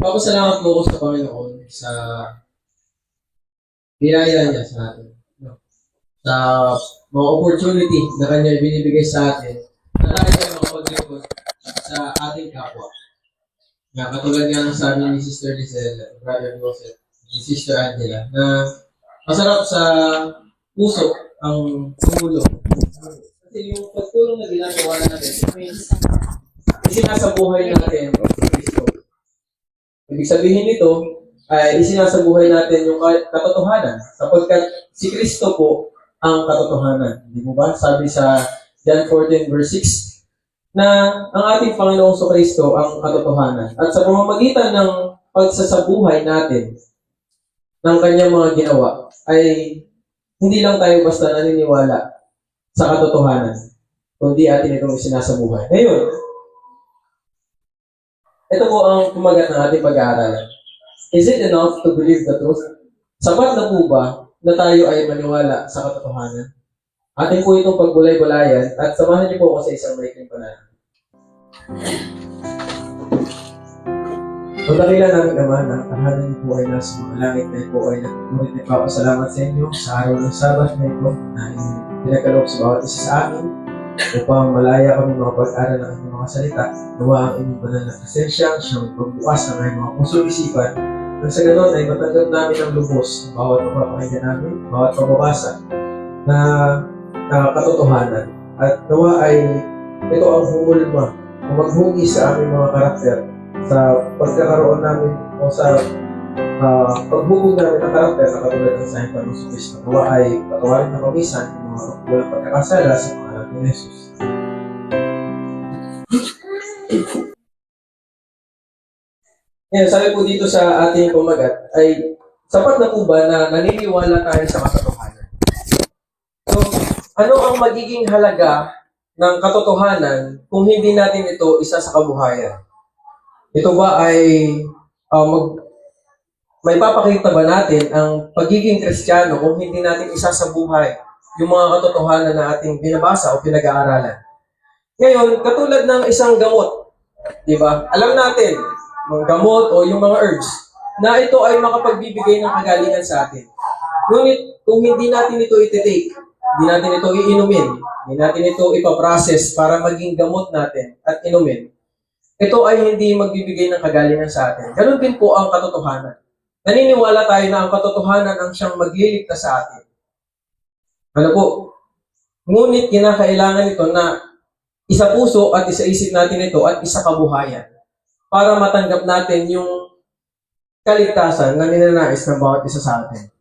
Papasalamat po ako sa Panginoon sa biyaya niya sa atin. No? Sa mga opportunity na Kanya binibigay sa atin na tayo ay makapaglingkod sa ating kapwa. Na katulad nga ng sabi ni Sister Lizelle, Brother Joseph, ni Sister Angela, na masarap sa puso ang tumulong. Kasi yung pagtulong na ginagawa natin, means isinasabuhay natin ang Kristo. Ibig sabihin nito, ay isinasabuhay natin yung katotohanan. Sapagkat si Kristo po ang katotohanan. Di mo ba? Sabi sa John 14 verse 6, na ang ating Panginoong Kristo ang katotohanan. At sa pamamagitan ng pagsasabuhay natin ng kanyang mga ginawa, ay hindi lang tayo basta naniniwala sa katotohanan, kundi atin itong isinasabuhay. Ngayon, ito po ang kumagat ng ating pag-aaralan. Is it enough to believe the truth? Sapat na po ba na tayo ay maniwala sa katotohanan? Atin po itong pagbulay-bulayan at samahan niyo po ako sa isang maikling panalangin. Kung nakila namin Ama na tahanan niyo po ay nasa mga langit na po ay nagpupulit na papasalamat sa inyo sa araw ng Sabat na ito na pinagkaloob sa bawat isa sa amin upang malaya kami makapag-aral ng inyong mga salita. Nawa ang inyong banal na presensya, siyang pagbukas ng aming mga pusong isipan. Nang sa ganon ay matanggap namin ang lubos ng bawat mapapakinggan namin, bawat pababasa na katotohanan. At nawa ay ito ang humulma o maghugi sa aming mga karakter sa pagkakaroon namin o sa paghubog namin ng karakter na katulad ng sa Panginoon Kristo. Nawa ay patawarin na kamisan ng mga walang pagkakasala sa pangalan ni Jesus. Ngayon, sabi po dito sa ating pumagat ay sapat na po ba na naniniwala tayo sa katotohanan? So, ano ang magiging halaga ng katotohanan kung hindi natin ito isa sa kabuhayan? Ito ba ay may papakita ba natin ang pagiging Kristiyano kung hindi natin isa sa buhay yung mga katotohanan na ating binabasa o pinag-aaralan? Ngayon, katulad ng isang gamot, di ba? Alam natin, mga gamot o yung mga herbs, na ito ay makapagbibigay ng kagalingan sa atin. Ngunit, kung hindi natin ito iti-take, hindi natin ito iinumin, hindi natin ito ipaprocess para maging gamot natin at inumin, ito ay hindi magbibigay ng kagalingan sa atin. Ganun din po ang katotohanan. Naniniwala tayo na ang katotohanan ang siyang magliligtas sa atin. Ano po? Ngunit kinakailangan ito na isa puso at isa isip natin ito at isa kabuhayan para matanggap natin yung kaligtasan na ninanais ng bawat isa sa atin.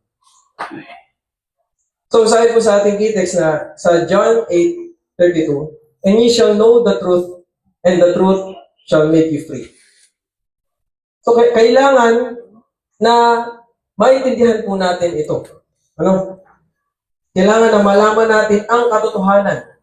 So, sabi po sa ating key text na sa John 8:32, "And ye shall know the truth, and the truth shall make you free." So, kailangan na maintindihan po natin ito. Ano? Kailangan na malaman natin ang katotohanan.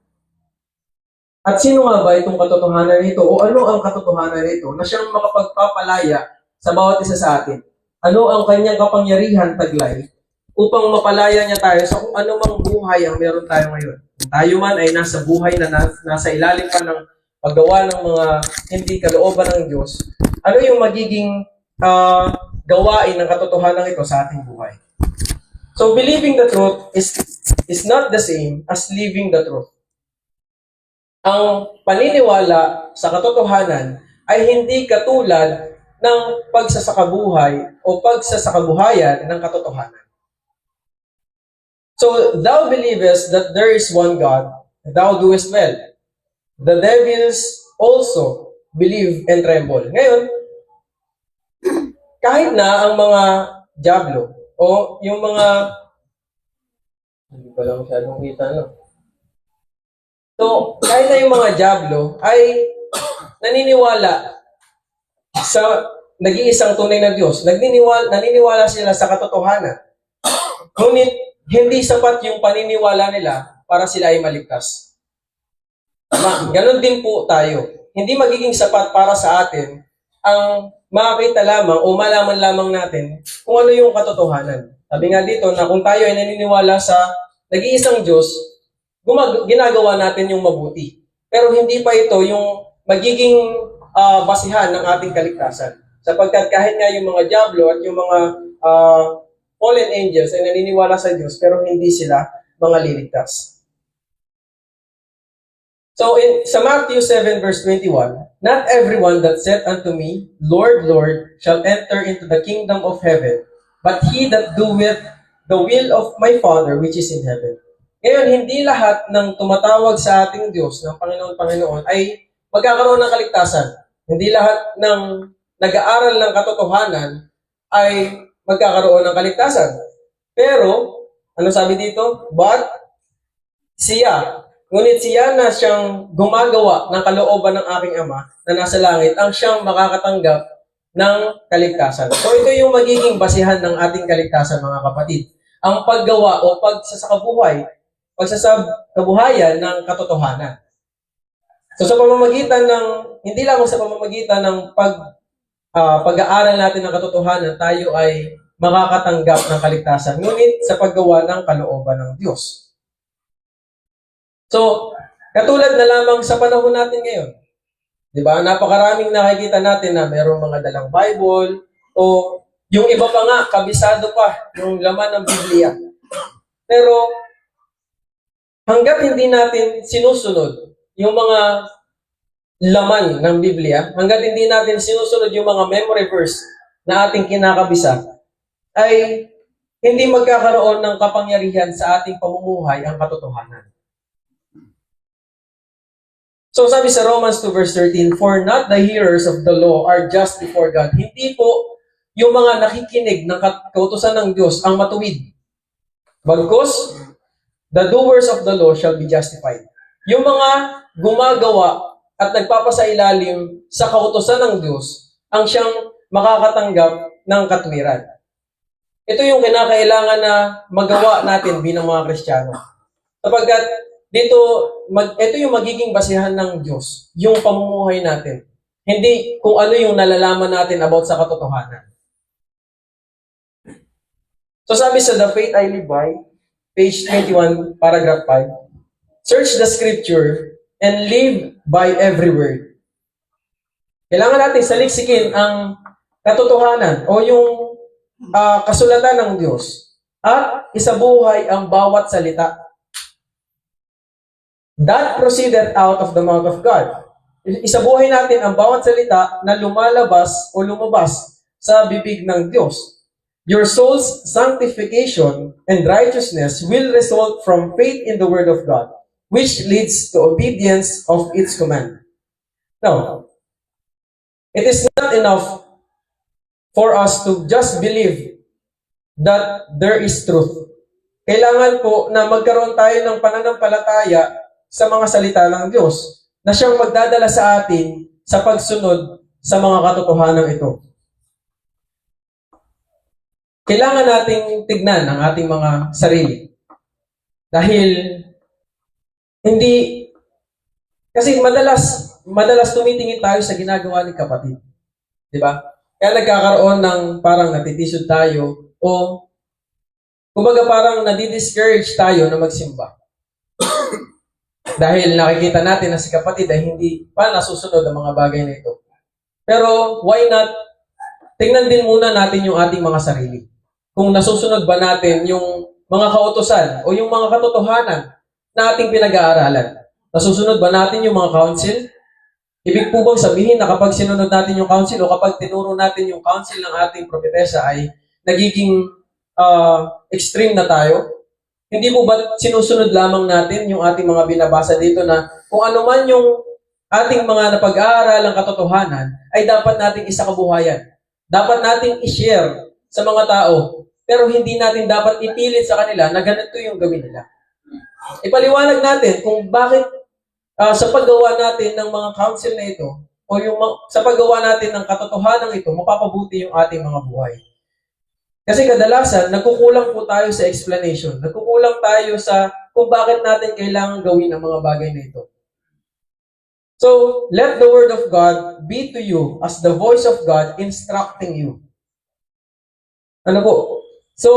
At sino nga ba itong katotohanan nito? O ano ang katotohanan nito na siyang makapagpapalaya sa bawat isa sa atin? Ano ang kanyang kapangyarihan taglay upang mapalaya niya tayo sa kung ano mang buhay ang meron tayo ngayon? Kung tayo man ay nasa buhay na nasa ilalim pa ng paggawa ng mga hindi kalooban ng Diyos, ano yung magiging gawain ng katotohanan ito sa ating buhay? So, believing the truth is not the same as living the truth. Ang paniniwala sa katotohanan ay hindi katulad ng pagsasakabuhay o pagsasakabuhayan ng katotohanan. So, thou believest that there is one God, thou doest well. The devils also believe and tremble. Ngayon, kahit na ang mga diablo o yung mga hindi ko lang masyadong kita, no? So, kahit na yung mga diablo ay naniniwala sa nag-iisang tunay na Diyos. Naniniwala sila sa katotohanan. Ngunit, hindi sapat yung paniniwala nila para sila ay maligtas. Ganon din po tayo. Hindi magiging sapat para sa atin ang makakita lamang o malaman lamang natin kung ano yung katotohanan. Sabi nga dito na kung tayo ay naniniwala sa nag-iisang Diyos, ginagawa natin yung mabuti. Pero hindi pa ito yung magiging basihan ng ating kaligtasan. Sapagkat kahit nga yung mga diablo at yung mga fallen angels ay naniniwala sa Diyos, pero hindi sila mga liligtas. So sa Matthew 7 verse 21, not everyone that said unto me, Lord, Lord, shall enter into the kingdom of heaven, but he that doeth the will of my Father which is in heaven. Ngayon, hindi lahat ng tumatawag sa ating Diyos, ng Panginoon, ay magkakaroon ng kaligtasan. Hindi lahat ng nag-aaral ng katotohanan ay magkakaroon ng kaligtasan. Pero, ano sabi dito? But ngunit siya na siyang gumagawa ng kalooban ng aking Ama na nasa langit, ang siyang makakatanggap ng kaligtasan. So ito yung magiging basihan ng ating kaligtasan, mga kapatid. Ang paggawa o pagsasakabuhayan ng katotohanan. So sa pamamagitan ng, hindi lamang sa pamamagitan ng pag-aaral natin ng katotohanan, tayo ay makakatanggap ng kaligtasan, ngunit sa paggawa ng kalooban ng Diyos. So, katulad na lamang sa panahon natin ngayon, di ba? Napakaraming nakikita natin na mayroong mga dalang Bible o yung iba pa nga, kabisado pa yung laman ng Biblia. Pero, hanggat hindi natin sinusunod yung mga laman ng Biblia, hanggat hindi natin sinusunod yung mga memory verse na ating kinakabisa, ay hindi magkakaroon ng kapangyarihan sa ating pamumuhay ang katotohanan. So sabi sa Romans 2 verse 13, for not the hearers of the law are just before God. Hindi po yung mga nakikinig ng kautusan ng Diyos ang matuwid. Bagkus, the doers of the law shall be justified. Yung mga gumagawa at nagpapasailalim sa kautusan ng Diyos, ang siyang makakatanggap ng katwiran. Ito yung kinakailangan na magawa natin bilang mga Kristiyano. Sapagkat ito yung magiging basihan ng Diyos, yung pamumuhay natin. Hindi kung ano yung nalalaman natin about sa katotohanan. So sabi sa The Faith I Live By, page 21, paragraph 5, search the scripture and live by every word. Kailangan natin saliksikin ang katotohanan o yung kasulatan ng Diyos at isabuhay ang bawat salita that proceeded out of the mouth of God. Isabuhay natin ang bawat salita na lumalabas o lumabas sa bibig ng Diyos. Your soul's sanctification and righteousness will result from faith in the Word of God, which leads to obedience of its command. Now, it is not enough for us to just believe that there is truth. Kailangan po na magkaroon tayo ng pananampalataya sa mga salita ng Diyos na siyang magdadala sa atin sa pagsunod sa mga katotohanan ito. Kailangan nating tignan ang ating mga sarili. Dahil kasi madalas tumitingin tayo sa ginagawa ni kapatid. Di ba? Kaya nagkakaroon ng parang natitisod tayo o kumbaga parang nadi-discourage tayo na magsimba. Dahil nakikita natin na si kapatid ay hindi pa nasusunod ang mga bagay na ito. Pero why not tingnan din muna natin yung ating mga sarili. Kung nasusunod ba natin yung mga kautusan o yung mga katotohanan na ating pinag-aaralan. Nasusunod ba natin yung mga counsel? Ibig po bang sabihin na kapag sinunod natin yung counsel o kapag tinuro natin yung counsel ng ating propetesa ay nagiging extreme na tayo? Hindi po ba sinusunod lamang natin yung ating mga binabasa dito na kung ano man yung ating mga napag-aaralang katotohanan ay dapat nating isakabuhayan. Dapat nating i-share sa mga tao. Pero hindi natin dapat ipilit sa kanila na ganito yung gawin nila. Ipaliwanag natin kung bakit sa paggawa natin ng mga counsel na ito o sa paggawa natin ng katotohanan ito, mapapabuti yung ating mga buhay. Kasi kadalasan, nagkukulang po tayo sa explanation. Nagkukulang tayo sa kung bakit natin kailangan gawin ang mga bagay na ito. So, let the Word of God be to you as the voice of God instructing you. Ano po? So,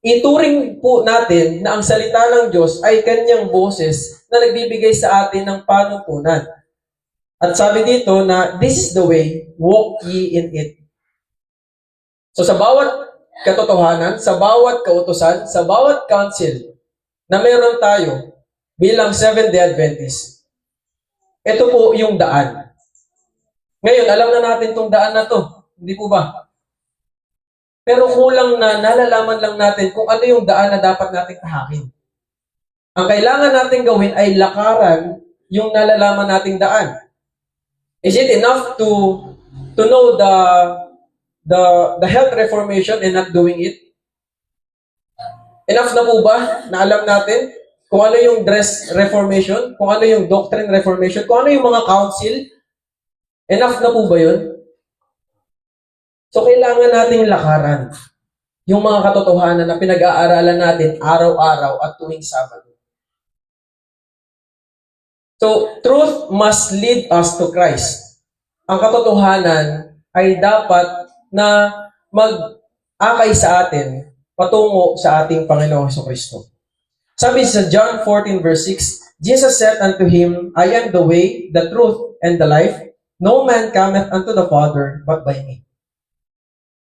ituring po natin na ang salita ng Diyos ay kanyang boses na nagbibigay sa atin ng panuntunan. At sabi dito na, this is the way, walk ye in it. So sa bawat katotohanan, sa bawat kautusan, sa bawat council na meron tayo bilang Seventh-day Adventist, ito po yung daan. Ngayon, alam na natin tong daan na to. Hindi po ba? Pero kulang na nalalaman lang natin kung ano yung daan na dapat nating tahakin. Ang kailangan nating gawin ay lakaran yung nalalaman nating daan. Is it enough to know the health reformation and not doing it? Enough na po ba na alam natin kung ano yung dress reformation, kung ano yung doctrine reformation, kung ano yung mga council? Enough na po ba yun? So, kailangan nating lakaran yung mga katotohanan na pinag-aaralan natin araw-araw at tuwing Sabado. So, truth must lead us to Christ. Ang katotohanan ay dapat na mag-akay sa atin patungo sa ating Panginoong Jesucristo. Sabi sa John 14 verse 6, Jesus said unto him, I am the way, the truth, and the life. No man cometh unto the Father but by me.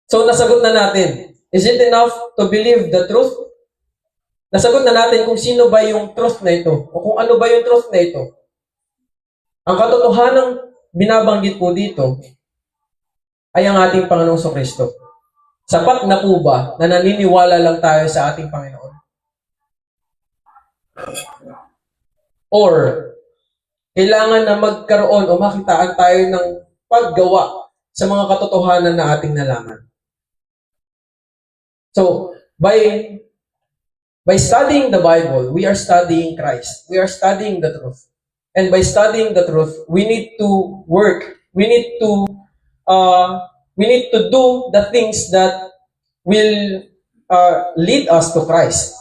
So, nasagot na natin. Is it enough to believe the truth? Nasagot na natin kung sino ba yung truth na ito o kung ano ba yung truth na ito. Ang katotohanang binabanggit po dito ay ang ating Panginoong Jesucristo. Sapat na po ba na naniniwala lang tayo sa ating Panginoon? Or, kailangan na magkaroon o makitaan tayo ng paggawa sa mga katotohanan na ating nalaman. So, by studying the Bible, we are studying Christ. We are studying the truth. And by studying the truth, we need to work. We need to do the things that will lead us to Christ.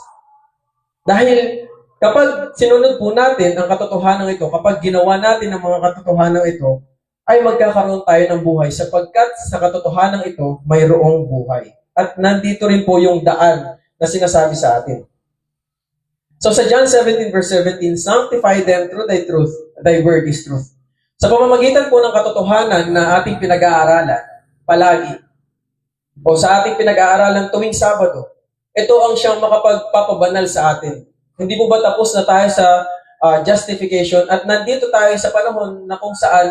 Dahil kapag sinunod po natin ang katotohanan ito, kapag ginawa natin ang mga katotohanan ito, ay magkakaroon tayo ng buhay sapagkat sa katotohanan ito, mayroong buhay. At nandito rin po yung daan na sinasabi sa atin. So sa John 17 verse 17, sanctify them through thy truth, thy word is truth. Sa pamamagitan po ng katotohanan na ating pinag-aaralan, palagi, o sa ating pinag-aaralan tuwing Sabado, ito ang siyang makapagpapabanal sa atin. Hindi po ba tapos na tayo sa justification at nandito tayo sa panahon na kung saan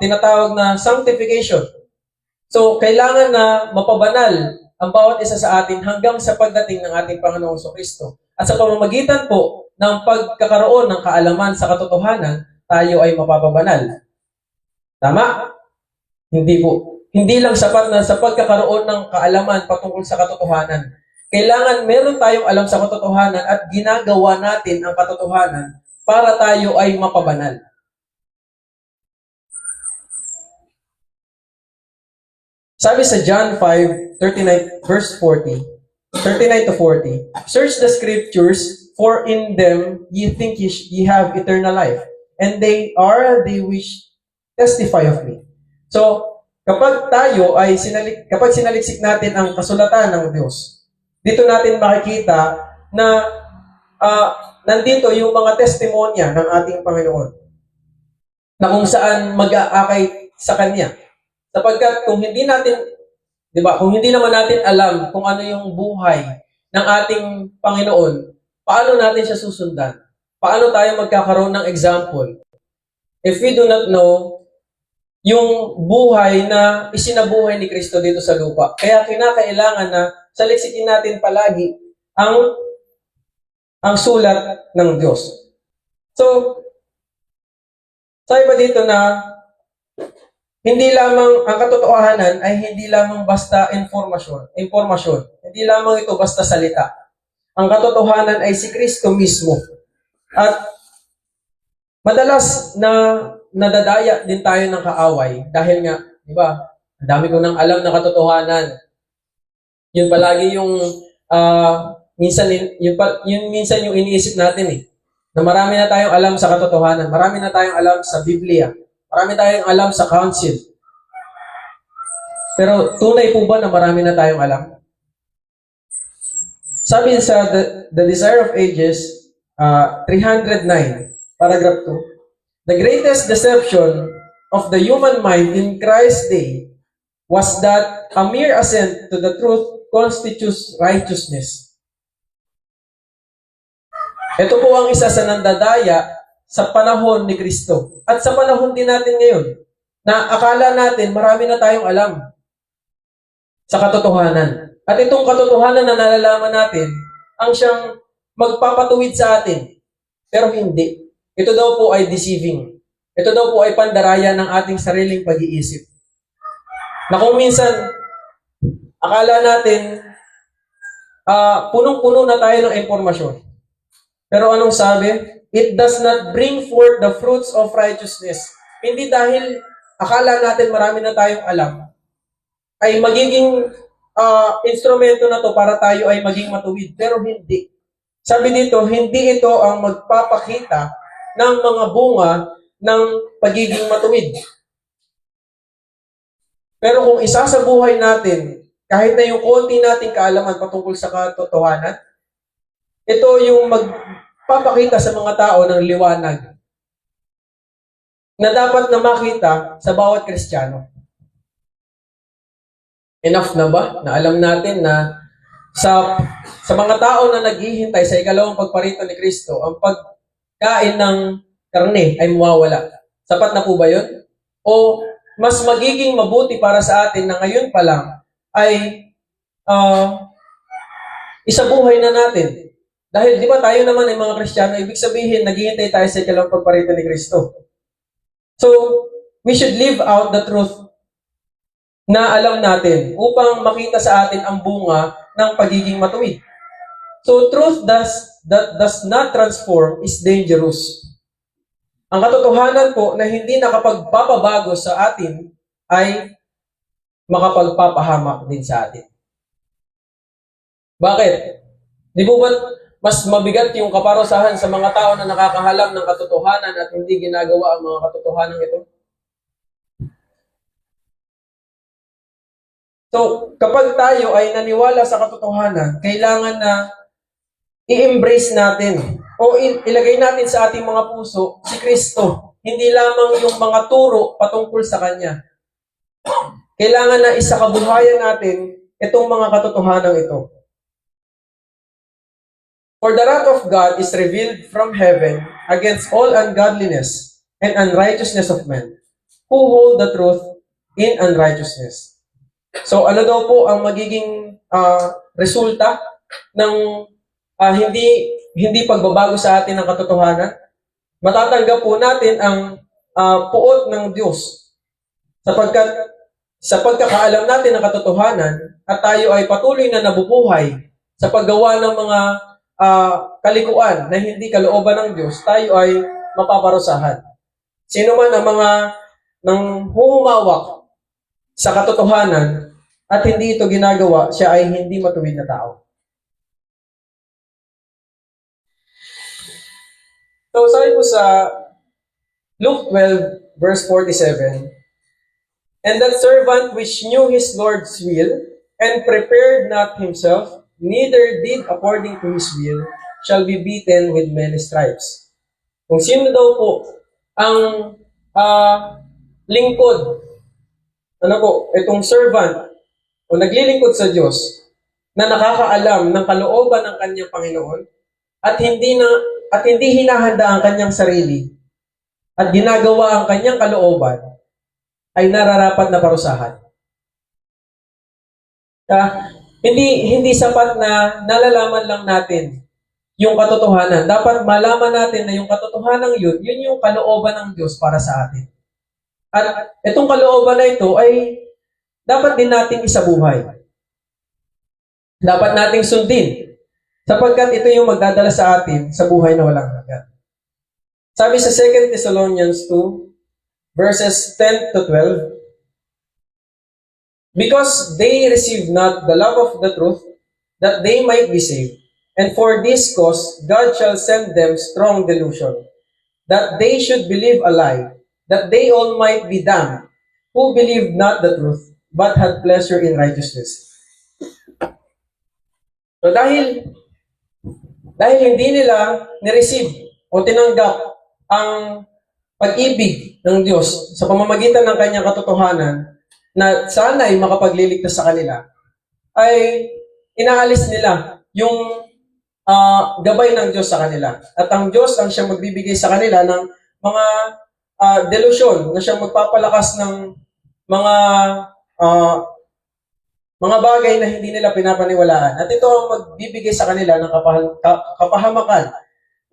tinatawag na sanctification. So, kailangan na mapabanal ang bawat isa sa atin hanggang sa pagdating ng ating Panginoong Jesucristo. At sa pamamagitan po ng pagkakaroon ng kaalaman sa katotohanan, tayo ay mapapabanal. Tama? Hindi po. Hindi lang sapat na sa pagkakaroon ng kaalaman patungkol sa katotohanan. Kailangan meron tayong alam sa katotohanan at ginagawa natin ang katotohanan para tayo ay mapabanal. Sabi sa John 5:39 verse 39 to 40, search the scriptures, for in them ye think ye have eternal life, and they which testify of me. So, kapag tayo ay sinaliksik natin ang kasulatan ng Diyos, dito natin makikita na nandito yung mga testimonya ng ating Panginoon na kung saan mag-aakay sa Kanya. Sapagkat kung hindi natin, di ba, kung hindi naman natin alam kung ano yung buhay ng ating Panginoon, paano natin siya susundan? Paano tayo magkakaroon ng example? If we do not know yung buhay na isinabuhay ni Kristo dito sa lupa. Kaya kinakailangan na saliksikin natin palagi ang sulat ng Diyos. So, sabi pa dito na hindi lamang ang katotohanan ay hindi lamang basta informasyon. Hindi lamang ito basta salita. Ang katotohanan ay si Kristo mismo. At madalas na nadadaya din tayo ng kaaway dahil nga, di ba, ang dami ko nang alam na katotohanan. Yun palagi yung minsan yung iniisip natin na marami na tayong alam sa katotohanan, marami na tayong alam sa Biblia. Marami tayong alam sa council. Pero tunay po ba na marami na tayong alam? Sabi sa The Desire of Ages, 309, paragraph 2, the greatest deception of the human mind in Christ's day was that a mere assent to the truth constitutes righteousness. Ito po ang isa sa nandadaya sa panahon ni Kristo. At sa panahon din natin ngayon, na akala natin marami na tayong alam sa katotohanan. At itong katotohanan na nalalaman natin, ang siyang magpapatuwid sa atin. Pero hindi. Ito daw po ay deceiving. Ito daw po ay pandaraya ng ating sariling pag-iisip. Na kung minsan, akala natin, punong-puno na tayo ng impormasyon. Pero anong sabi? It does not bring forth the fruits of righteousness. Hindi dahil akala natin marami na tayong alam, ay magiging instrumento na to para tayo ay maging matuwid. Pero hindi. Sabi dito, hindi ito ang magpapakita ng mga bunga ng pagiging matuwid. Pero kung isa sa buhay natin, kahit na yung konti nating kaalaman patungkol sa katotohanan, ito yung magpapakita sa mga tao ng liwanag na dapat na makita sa bawat Kristiyano. Enough na ba na alam natin na sa mga tao na naghihintay sa ikalawang pagparito ni Kristo, ang pagkain ng karne ay mawawala? Sapat na po ba yun? O mas magiging mabuti para sa atin na ngayon pa lang ay isabuhay na natin? Dahil di ba tayo naman ay mga Kristiyano, ibig sabihin naghihintay tayo sa ikalawang pagparito ni Kristo. So, we should live out the truth na alam natin upang makita sa atin ang bunga ng pagiging matuwid. So, truth that does not transform is dangerous. Ang katotohanan po na hindi nakapagpapabago sa atin ay makapagpapahamak din sa atin. Bakit? Di po ba mas mabigat yung kaparusahan sa mga tao na nakakahalam ng katotohanan at hindi ginagawa ang mga katotohanan ito? So, kapag tayo ay naniwala sa katotohanan, kailangan na i-embrace natin o ilagay natin sa ating mga puso si Kristo. Hindi lamang yung mga turo patungkol sa Kanya. Kailangan na isakabuhayan natin itong mga katotohanan ito. For the wrath of God is revealed from heaven against all ungodliness and unrighteousness of men, who hold the truth in unrighteousness. So ano daw po ang magiging resulta ng hindi pagbabago sa atin ng katotohanan? Matatanggap po natin ang puot ng Diyos sapagkat sa pagkakaalam natin ng katotohanan at tayo ay patuloy na nabubuhay sa paggawa ng mga kalikuan na hindi kalooban ng Diyos, tayo ay mapaparusahan. Sino man ang mga nang humawak sa katotohanan at hindi ito ginagawa, siya ay hindi matuwid na tao. So, sabi po sa Luke 12, verse 47, and that servant which knew his Lord's will, and prepared not himself, neither did according to his will, shall be beaten with many stripes. Kung sino daw po ang lingkod, itong servant, o naglilingkod sa Diyos, na nakakaalam ng kalooban ng kanyang Panginoon, at hindi hinahanda ang kanyang sarili, at ginagawa ang kanyang kalooban, ay nararapat na parusahan. Hindi sapat na nalalaman lang natin yung katotohanan. Dapat malaman natin na yung katotohanan yun yung kalooban ng Diyos para sa atin. At itong kalooban na ito ay dapat din nating isabuhay. Dapat nating sundin. Sapagkat ito yung magdadala sa atin sa buhay na walang hanggan. Sabi sa 2 Thessalonians 2, verses 10 to 12, because they received not the love of the truth, that they might be saved. And for this cause, God shall send them strong delusion, that they should believe a lie, that they all might be damned, who believed not the truth, but had pleasure in righteousness. So dahil hindi nila ni-receive o tinanggap ang pag-ibig ng Diyos sa pamamagitan ng kanyang katotohanan, na sana ay makapagliligtas sa kanila, ay inaalis nila yung gabay ng Diyos sa kanila. At ang Diyos ang siyang magbibigay sa kanila ng mga delusyon, na siyang magpapalakas ng mga ah, mga bagay na hindi nila pinapaniwalaan. At ito ang magbibigay sa kanila ng kapahamakan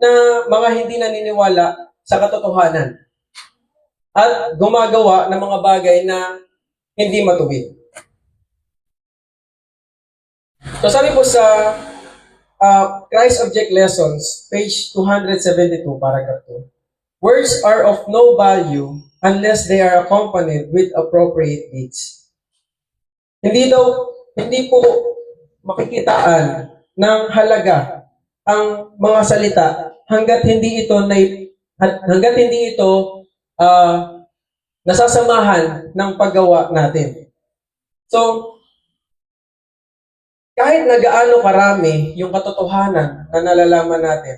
na mga hindi naniniwala sa katotohanan at gumagawa ng mga bagay na hindi matuwid. So sabi po sa Christ Object Lessons, page 272, paragraph 2, words are of no value unless they are accompanied with appropriate deeds. Hindi po makikitaan ng halaga ang mga salita hangga't hindi ito nasasamahan ng paggawa natin. So, kahit na gaano karami yung katotohanan na nalalaman natin,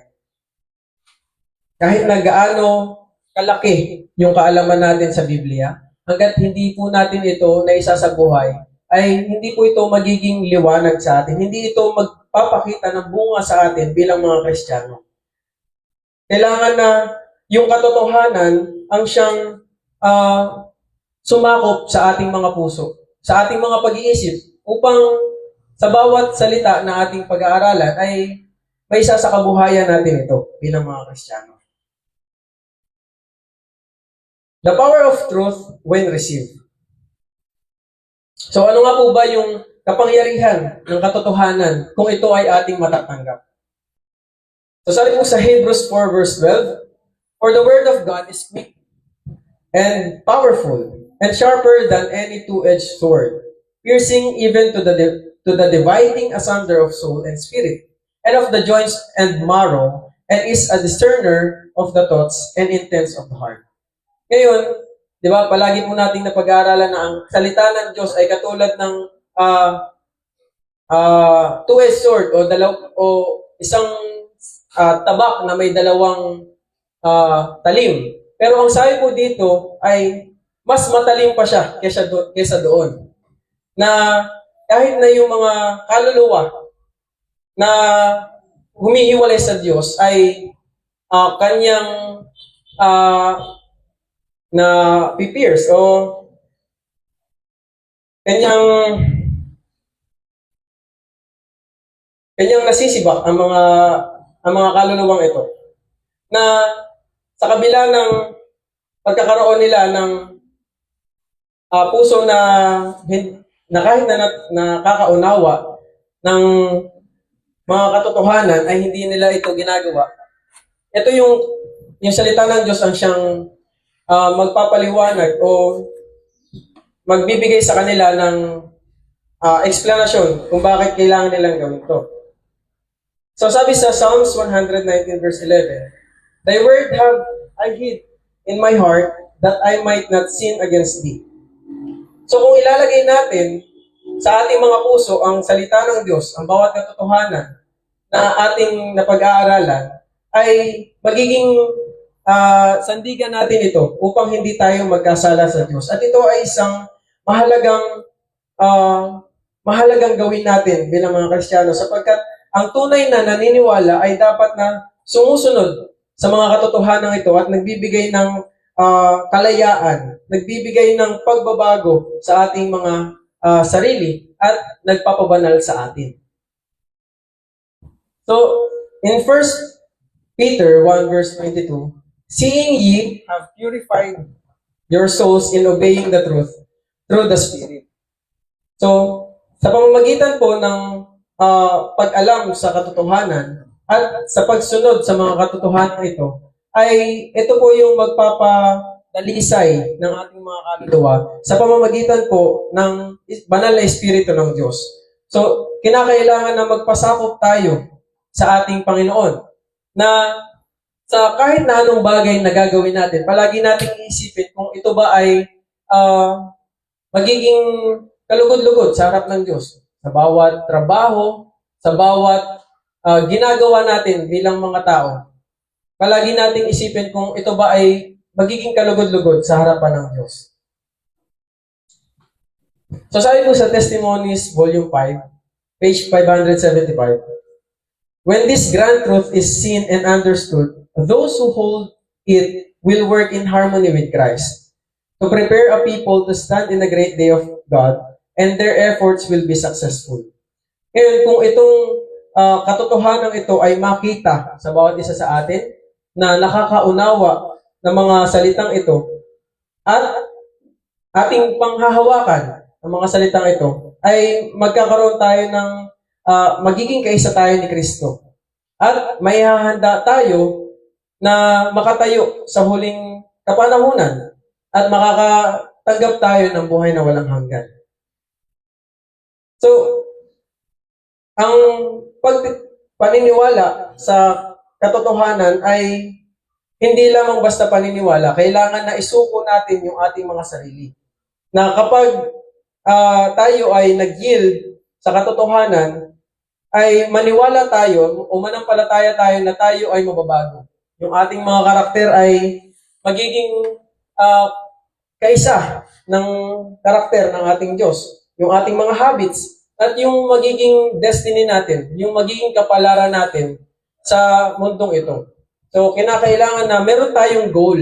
kahit na gaano kalaki yung kaalaman natin sa Biblia, hangga't hindi po natin ito naisasabuhay, ay hindi po ito magiging liwanag sa atin. Hindi ito magpapakita ng bunga sa atin bilang mga Kristiyano. Kailangan na yung katotohanan ang siyang sumakop sa ating mga puso, sa ating mga pag-iisip, upang sa bawat salita na ating pag-aaralan ay may isa sa kabuhayan natin ito bilang mga Kristiyano. The power of truth when received. So ano nga po ba yung kapangyarihan ng katotohanan kung ito ay ating matatanggap? So sabi po sa Hebrews 4 verse 12, for the word of God is quick and powerful and sharper than any two-edged sword, piercing even to the dividing asunder of soul and spirit, and of the joints and marrow, and is a discerner of the thoughts and intents of the heart. Ngayon, di ba, palagi po nating napag-aaralan na ang salita ng Diyos ay katulad ng two-edged sword o isang tabak na may dalawang talim. Pero ang sabi po dito ay mas matalim pa siya kesa doon. Na kahit na yung mga kaluluwa na humihiwalay sa Diyos ay kanyang na pipierce o kanyang nasisibak ang mga kaluluwang ito, na sa kabila ng pagkakaroon nila ng puso na kahit na nakakaunawa ng mga katotohanan ay hindi nila ito ginagawa. Ito yung salita ng Diyos ang siyang magpapaliwanag o magbibigay sa kanila ng explanation kung bakit kailangan nilang gawin ito. So sabi sa Psalms 119 verse 11, thy word have I hid in my heart that I might not sin against thee. So kung ilalagay natin sa ating mga puso ang salita ng Diyos, ang bawat katotohanan na ating napag-aaralan, ay magiging sandigan natin ito upang hindi tayo magkasala sa Diyos. At ito ay isang mahalagang gawin natin bilang mga Kristiyano, sapagkat ang tunay na naniniwala ay dapat na sumusunod sa mga katotohanan ito at nagbibigay ng kalayaan, nagbibigay ng pagbabago sa ating mga sarili at nagpapabanal sa atin. So, in 1 Peter 1 verse 22, seeing ye have purified your souls in obeying the truth through the Spirit. So, sa pamamagitan po ng pag-alam sa katotohanan at sa pagsunod sa mga katotohanan ito, ay ito po yung magpapadalisay ng ating mga kaluluwa sa pamamagitan po ng banal na Espiritu ng Diyos. So, kinakailangan na magpasakop tayo sa ating Panginoon na sa kahit na anong bagay na gagawin natin, palagi nating iisipin kung ito ba ay magiging kalugod-lugod sa harap ng Diyos. Sa bawat trabaho, sa bawat ginagawa natin bilang mga tao, palagi nating isipin kung ito ba ay magiging kalugod-lugod sa harapan ng Diyos. So sabi po sa Testimonies, Volume 5, page 575, when this grand truth is seen and understood, those who hold it will work in harmony with Christ to prepare a people to stand in the great day of God, and their efforts will be successful. Ngayon, kung itong katotohanan ito ay makita sa bawat isa sa atin, na nakakaunawa ng mga salitang ito, at ating panghahawakan ng mga salitang ito, ay magkakaroon tayo ng magiging kaisa tayo ni Kristo. At may hahanda tayo na makatayo sa huling kapanahunan at makakatanggap tayo ng buhay na walang hanggan. So, ang paniniwala sa katotohanan ay hindi lamang basta paniniwala, kailangan na isuko natin yung ating mga sarili. Na kapag tayo ay nag-yield sa katotohanan, ay maniwala tayo o manampalataya tayo na tayo ay mababago. Yung ating mga karakter ay magiging kaisa ng karakter ng ating Diyos. Yung ating mga habits at yung magiging destiny natin, yung magiging kapalaran natin sa mundong ito. So, kinakailangan na meron tayong goal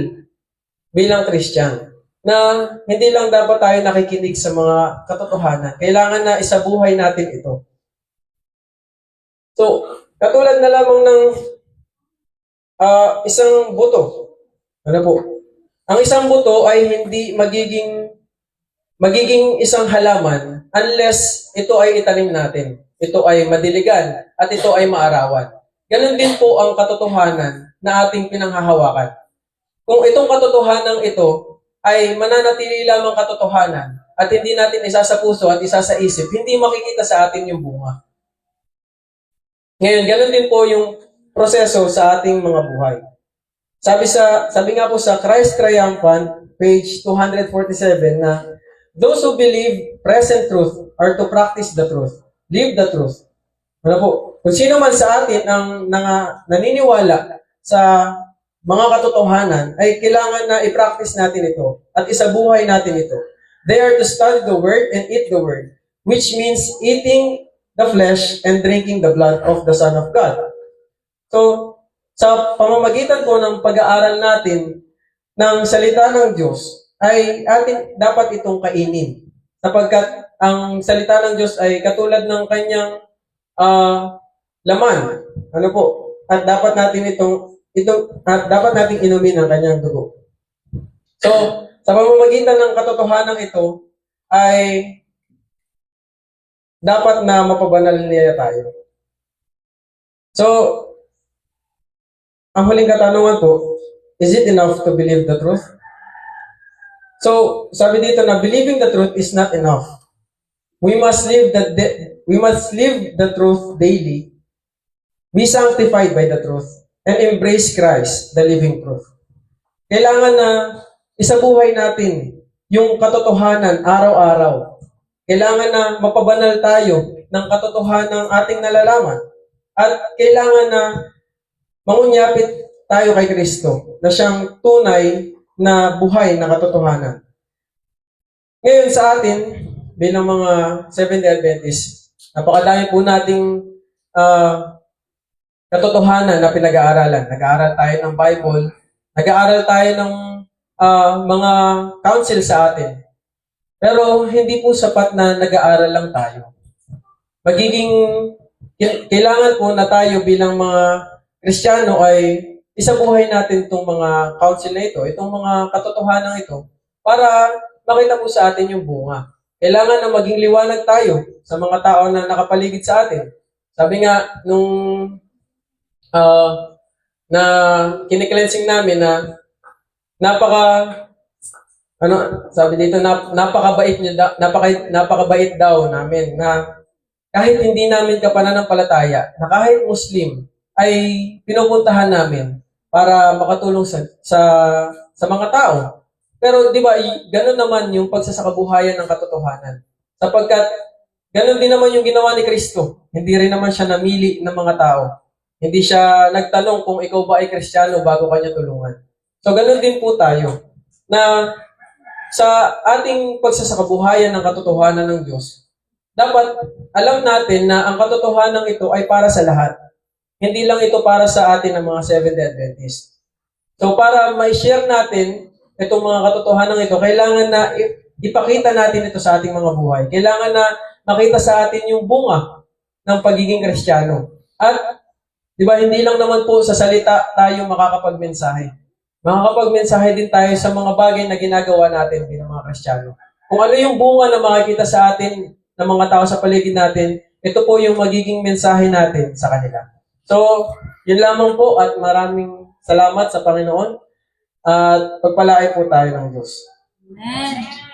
bilang Christian na hindi lang dapat tayo nakikinig sa mga katotohanan. Kailangan na isabuhay natin ito. So, katulad na lamang ng isang buto. Ano po? Ang isang buto ay hindi magiging isang halaman unless ito ay itanim natin. Ito ay madiligan at ito ay maarawan. Ganon din po ang katotohanan na ating pinanghahawakan. Kung itong katotohanan ito ay mananatili lamang katotohanan at hindi natin isa sa puso at isa sa isip, hindi makikita sa atin yung bunga. Ngayon, ganon din po yung proseso sa ating mga buhay. Sabi nga po sa Christ Triumphant, page 247, na those who believe present truth are to practice the truth. Live the truth. Ano po? Kung sino man sa atin ang naniniwala sa mga katotohanan, ay kailangan na i-practice natin ito at isabuhay natin ito. They are to study the Word and eat the Word, which means eating the flesh and drinking the blood of the Son of God. So, sa pamamagitan po ng pag-aaral natin ng salita ng Diyos, ay atin dapat itong kainin. Sapagkat ang salita ng Diyos ay katulad ng kanyang laman. Ano po? At dapat natin dapat nating inumin ang kanyang dugo. So, sa pamamagitan ng katotohanan ito, ay dapat na mapabanal niya tayo. So, ang huling katanungan po, is it enough to believe the truth? So, sabi dito na believing the truth is not enough. We must live the truth daily. Be sanctified by the truth and embrace Christ, the living truth. Kailangan na isabuhay natin yung katotohanan araw-araw. Kailangan na mapabanal tayo ng katotohanan ng ating nalalaman. At kailangan na mangunyapit tayo kay Kristo na siyang tunay na buhay na katotohanan. Ngayon sa atin, bilang mga Seventh-day Adventists, napakadami po nating katotohanan na pinag-aaralan. Nag-aaral tayo ng Bible, nag-aaral tayo ng mga counsel sa atin. Pero hindi po sapat na nag-aaral lang tayo. Kailangan po na tayo bilang mga Kristiyano ay isabuhay natin itong mga counsel na ito, itong mga katotohanan ito, para makita po sa atin yung bunga. Kailangan na maging liwanag tayo sa mga tao na nakapaligid sa atin. Sabi nga, nung na kiniklensing namin na sabi dito, napakabait daw namin na kahit hindi namin kapananampalataya, na kahit Muslim, ay pinupuntahan namin para makatulong sa mga tao. Pero di ba, ganun naman yung pagsasakabuhayan ng katotohanan. Sapagkat ganun din naman yung ginawa ni Kristo. Hindi rin naman siya namili ng mga tao. Hindi siya nagtanong kung ikaw ba ay Kristiyano bago kanya tulungan. So ganun din po tayo. Na sa ating pagsasakabuhayan ng katotohanan ng Diyos, dapat alam natin na ang katotohanan ito ay para sa lahat. Hindi lang ito para sa atin ng mga Seventh-day Adventists. So para ma-share natin itong mga katotohanan ito, kailangan na ipakita natin ito sa ating mga buhay. Kailangan na makita sa atin yung bunga ng pagiging Kristiyano. At, di ba, hindi lang naman po sa salita tayo makakapagmensahe. Makakapagmensahe din tayo sa mga bagay na ginagawa natin bilang mga Kristiyano. Kung ano yung bunga na makikita sa atin ng mga tao sa paligid natin, ito po yung magiging mensahe natin sa kanila. So, yun lamang po at maraming salamat sa Panginoon at pagpalain po tayo ng Diyos. Amen.